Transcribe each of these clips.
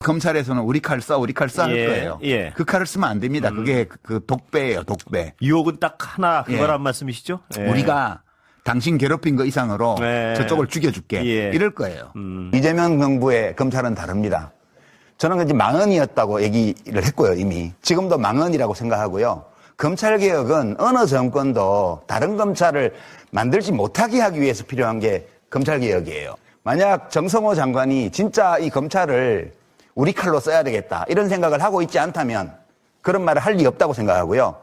검찰에서는 우리 칼 써, 우리 칼 써 할 거예요. 예. 그 칼을 쓰면 안 됩니다. 그게 그 독배예요, 독배. 유혹은 딱 하나 그거란 예. 말씀이시죠? 예. 우리가 당신 괴롭힌 거 이상으로 예. 저쪽을 죽여줄게. 예. 이럴 거예요. 이재명 정부의 검찰은 다릅니다. 저는 이제 망언이었다고 얘기를 했고요, 이미. 지금도 망언이라고 생각하고요. 검찰개혁은 어느 정권도 다른 검찰을 만들지 못하게 하기 위해서 필요한 게 검찰개혁이에요. 만약 정성호 장관이 진짜 이 검찰을 우리 칼로 써야 되겠다 이런 생각을 하고 있지 않다면 그런 말을 할 리 없다고 생각하고요.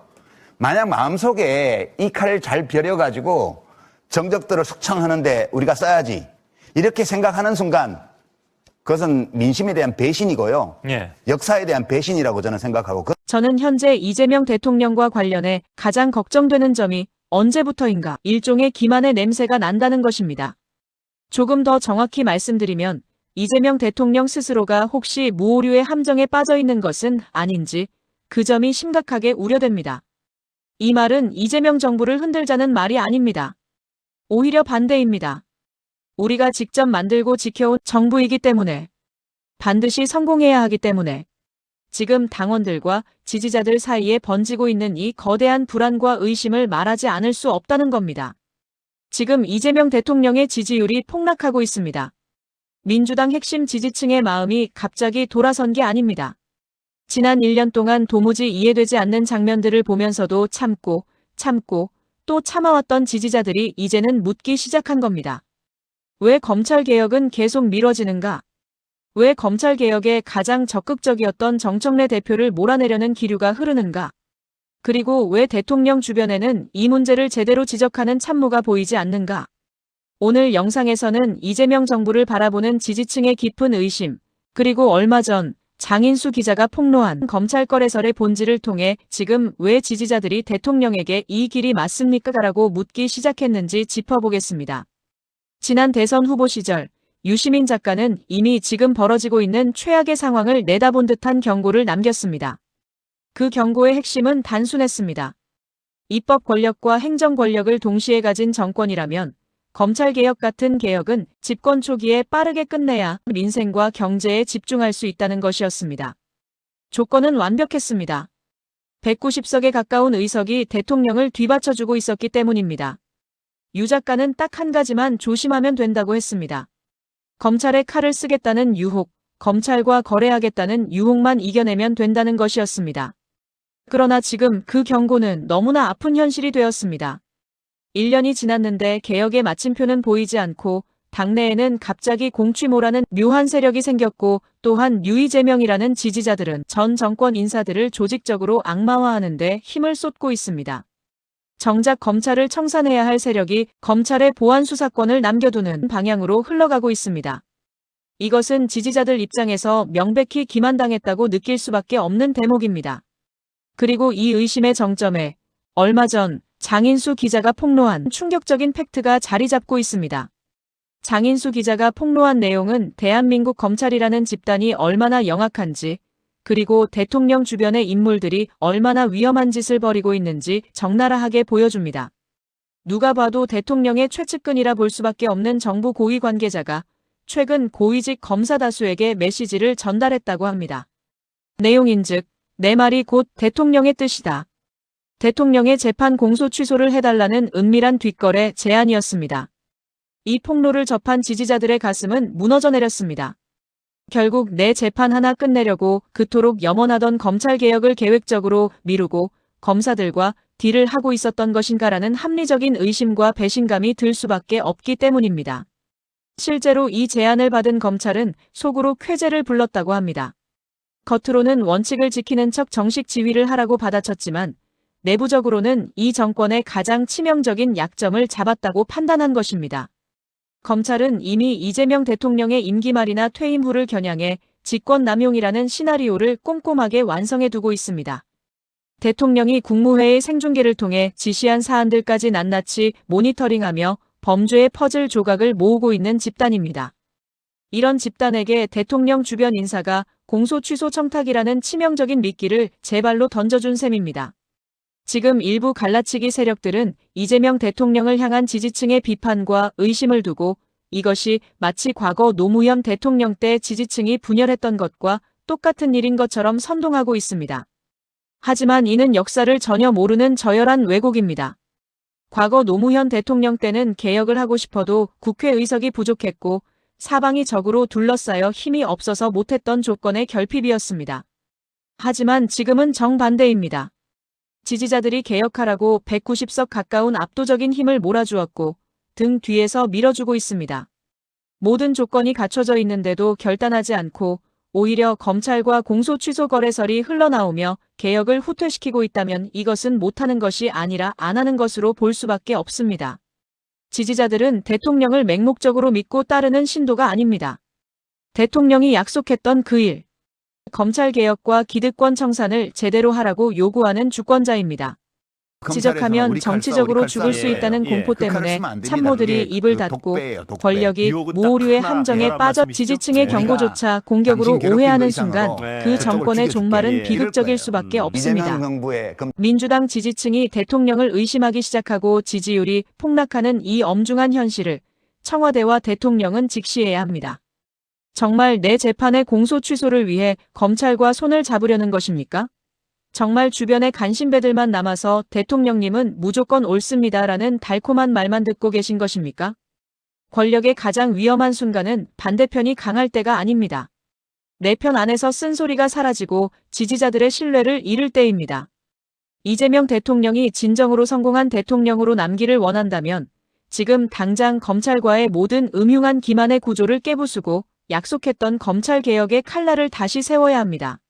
만약 마음속에 이 칼을 잘 벼려가지고 정적들을 숙청하는데 우리가 써야지 이렇게 생각하는 순간 그것은 민심에 대한 배신이고요. 예. 역사에 대한 배신이라고 저는 생각하고 저는 현재 이재명 대통령과 관련해 가장 걱정되는 점이 언제부터인가 일종의 기만의 냄새가 난다는 것입니다. 조금 더 정확히 말씀드리면 이재명 대통령 스스로가 혹시 무오류의 함정에 빠져 있는 것은 아닌지 그 점이 심각하게 우려됩니다. 이 말은 이재명 정부를 흔들자는 말이 아닙니다. 오히려 반대입니다. 우리가 직접 만들고 지켜온 정부이기 때문에 반드시 성공해야 하기 때문에 지금 당원들과 지지자들 사이에 번지고 있는 이 거대한 불안과 의심을 말하지 않을 수 없다는 겁니다. 지금 이재명 대통령의 지지율이 폭락하고 있습니다. 민주당 핵심 지지층의 마음이 갑자기 돌아선 게 아닙니다. 지난 1년 동안 도무지 이해되지 않는 장면들을 보면서도 참고 또 참아왔던 지지자들이 이제는 묻기 시작한 겁니다. 왜 검찰개혁은 계속 미뤄지는가? 왜 검찰개혁에 가장 적극적이었던 정청래 대표를 몰아내려는 기류가 흐르는가? 그리고 왜 대통령 주변에는 이 문제를 제대로 지적하는 참모가 보이지 않는가? 오늘 영상에서는 이재명 정부를 바라보는 지지층의 깊은 의심, 그리고 얼마 전 장인수 기자가 폭로한 검찰 거래설의 본질을 통해 지금 왜 지지자들이 대통령에게 이 길이 맞습니까? 라고 묻기 시작했는지 짚어보겠습니다. 지난 대선 후보 시절 유시민 작가는 이미 지금 벌어지고 있는 최악의 상황을 내다본 듯한 경고를 남겼습니다. 그 경고의 핵심은 단순했습니다. 입법 권력과 행정 권력을 동시에 가진 정권이라면 검찰개혁 같은 개혁은 집권 초기에 빠르게 끝내야 민생과 경제에 집중할 수 있다는 것이었습니다. 조건은 완벽했습니다. 190석에 가까운 의석이 대통령을 뒤받쳐주고 있었기 때문입니다. 유 작가는 딱 한 가지만 조심하면 된다고 했습니다. 검찰의 칼을 쓰겠다는 유혹, 검찰과 거래하겠다는 유혹만 이겨내면 된다는 것이었습니다. 그러나 지금 그 경고는 너무나 아픈 현실이 되었습니다. 1년이 지났는데 개혁의 마침표는 보이지 않고 당내에는 갑자기 공취모라는 묘한 세력이 생겼고 또한 유이재명이라는 지지자들은 전 정권 인사들을 조직적으로 악마화하는 데 힘을 쏟고 있습니다. 정작 검찰을 청산해야 할 세력이 검찰의 보안 수사권을 남겨두는 방향으로 흘러가고 있습니다. 이것은 지지자들 입장에서 명백히 기만당했다고 느낄 수밖에 없는 대목입니다. 그리고 이 의심의 정점에 얼마 전 장인수 기자가 폭로한 충격적인 팩트가 자리 잡고 있습니다. 장인수 기자가 폭로한 내용은 대한민국 검찰이라는 집단이 얼마나 영악한지 그리고 대통령 주변의 인물들이 얼마나 위험한 짓을 벌이고 있는지 적나라하게 보여줍니다. 누가 봐도 대통령의 최측근이라 볼 수밖에 없는 정부 고위 관계자가 최근 고위직 검사 다수에게 메시지를 전달했다고 합니다. 내용인즉 내 말이 곧 대통령의 뜻이다. 대통령의 재판 공소 취소를 해달라는 은밀한 뒷거래 제안이었습니다. 이 폭로를 접한 지지자들의 가슴은 무너져 내렸습니다. 결국 내 재판 하나 끝내려고 그토록 염원하던 검찰개혁을 계획적으로 미루고 검사들과 딜을 하고 있었던 것인가라는 합리적인 의심과 배신감이 들 수밖에 없기 때문입니다. 실제로 이 제안을 받은 검찰은 속으로 쾌재를 불렀다고 합니다. 겉으로는 원칙을 지키는 척 정식 지휘를 하라고 받아쳤지만 내부적으로는 이 정권의 가장 치명적인 약점을 잡았다고 판단한 것입니다. 검찰은 이미 이재명 대통령의 임기 말이나 퇴임 후를 겨냥해 직권남용이라는 시나리오를 꼼꼼하게 완성해 두고 있습니다. 대통령이 국무회의 생중계를 통해 지시한 사안들까지 낱낱이 모니터링하며 범죄의 퍼즐 조각을 모으고 있는 집단입니다. 이런 집단에게 대통령 주변 인사가 공소 취소 청탁이라는 치명적인 미끼를 제 발로 던져준 셈입니다. 지금 일부 갈라치기 세력들은 이재명 대통령을 향한 지지층의 비판과 의심을 두고 이것이 마치 과거 노무현 대통령 때 지지층이 분열했던 것과 똑같은 일인 것처럼 선동하고 있습니다. 하지만 이는 역사를 전혀 모르는 저열한 왜곡입니다. 과거 노무현 대통령 때는 개혁을 하고 싶어도 국회의석이 부족했고 사방이 적으로 둘러싸여 힘이 없어서 못했던 조건의 결핍이었습니다. 하지만 지금은 정반대입니다. 지지자들이 개혁하라고 190석 가까운 압도적인 힘을 몰아주었고 등 뒤에서 밀어주고 있습니다. 모든 조건이 갖춰져 있는데도 결단하지 않고 오히려 검찰과 공소 취소 거래설이 흘러나오며 개혁을 후퇴시키고 있다면 이것은 못하는 것이 아니라 안 하는 것으로 볼 수밖에 없습니다. 지지자들은 대통령을 맹목적으로 믿고 따르는 신도가 아닙니다. 대통령이 약속했던 그 일, 검찰개혁과 기득권 청산을 제대로 하라고 요구하는 주권자입니다. 지적하면 정치적으로 죽을 수 있다는 공포 때문에 참모들이 입을 닫고 권력이 모호류의 함정에 빠져 지지층의 경고조차 공격으로 오해하는 순간 그 정권의 종말은 비극적일 수밖에 없습니다. 민주당 지지층이 대통령을 의심하기 시작하고 지지율이 폭락하는 이 엄중한 현실을 청와대와 대통령은 직시해야 합니다. 정말 내 재판의 공소 취소를 위해 검찰과 손을 잡으려는 것입니까? 정말 주변에 간신배들만 남아서 대통령님은 무조건 옳습니다라는 달콤한 말만 듣고 계신 것입니까? 권력의 가장 위험한 순간은 반대편이 강할 때가 아닙니다. 내 편 안에서 쓴소리가 사라지고 지지자들의 신뢰를 잃을 때입니다. 이재명 대통령이 진정으로 성공한 대통령으로 남기를 원한다면 지금 당장 검찰과의 모든 음흉한 기만의 구조를 깨부수고 약속했던 검찰개혁의 칼날을 다시 세워야 합니다.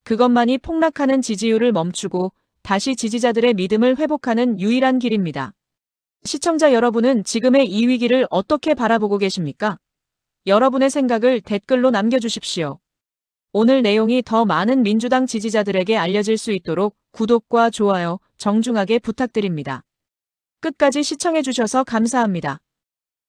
그것만이 폭락하는 지지율을 멈추고 다시 지지자들의 믿음을 회복하는 유일한 길입니다. 시청자 여러분은 지금의 이 위기를 어떻게 바라보고 계십니까? 여러분의 생각을 댓글로 남겨주십시오. 오늘 내용이 더 많은 민주당 지지자들에게 알려질 수 있도록 구독과 좋아요 정중하게 부탁드립니다. 끝까지 시청해주셔서 감사합니다.